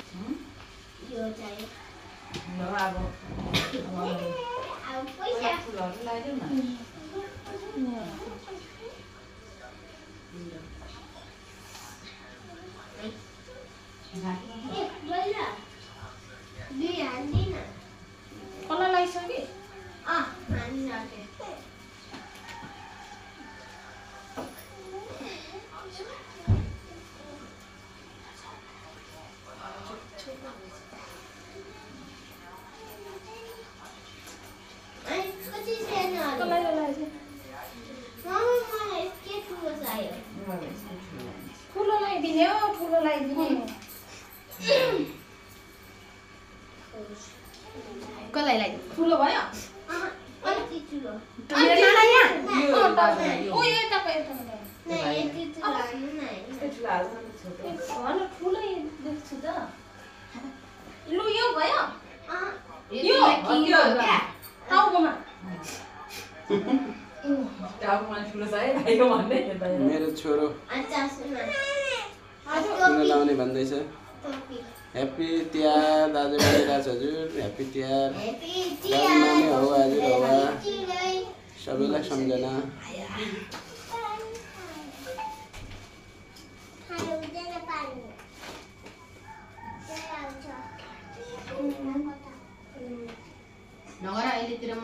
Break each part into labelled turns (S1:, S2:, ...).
S1: यो चाहियो
S2: ल अब
S1: पैसा
S2: फुलहरु लगाइदेऊ न
S1: ए बोल्ला दुई हान्दिन
S3: कसलाई लगाइसके
S1: हान्दिन कति सानो
S3: कसलाई लगाइसके
S1: मामा मलाई के ठुलो चाहियो
S3: ठुलो लगाइदिने हो ठुलो लगाइदिने
S4: कसलाई लाग्यो
S3: ठुलो भयो
S1: कति ठुलो
S3: ओ यो यताको यता
S1: यति ठुलो हान्नु न
S3: भन ठुलो देख्छु त लु यो भयो
S4: यो
S3: टाउकोमा
S2: टाउकोमा ठुलो छ है भाइको भन्दै
S5: मेरो छोरो
S1: अच्छा सुन
S5: किन लाउने भन्दैछ
S1: टोपी
S5: ह्याप्पी तिहार दाजुभाइ दाजुहरु ह्याप्पी तिहार
S1: हैप्पी
S5: रामनवमी हो आज हवा
S1: तिहार
S5: सबैलाई सम्झना
S4: नगर अहिलेतिर म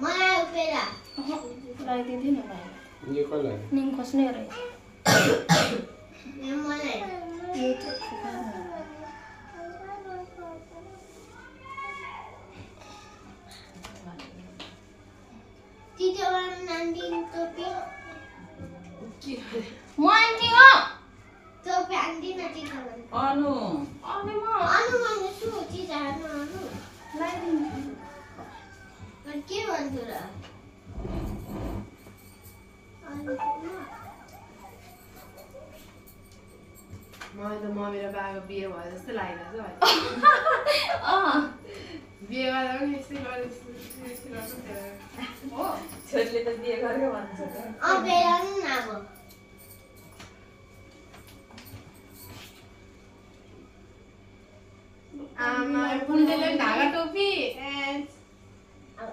S1: मलाई उपेरा
S3: लगाइदिँदैन
S5: यो कसलाई
S3: निम खोज्ने रहेछ
S1: मलाई
S3: यो चाहिँ
S1: तितेबाट नान्दिन टोपी
S3: म आन्टी हो
S1: टोपी हान्दिन तितेबाट
S2: अनु
S3: अनि म
S1: अनु भन्दैछु चिज हान्नु अनु
S3: लगाइदिन्छु
S1: के भन्छु र
S4: मलाई त मम्मी र बाबाको बिहे भयो जस्तो लागिरहेछ
S3: अँ
S4: बिहे गर्दा पनि यस्तै गरेर
S3: हो
S2: छोरीले त बिहे गरेको भन्छ त
S1: बेलाउनु न अब
S4: आमा बुन्डेले ढाका टोपी
S1: अब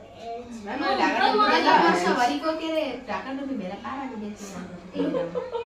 S4: ढाका टोपी वर्षभरिको के अरे ढाका टोपी भेला पाराले बेच्नु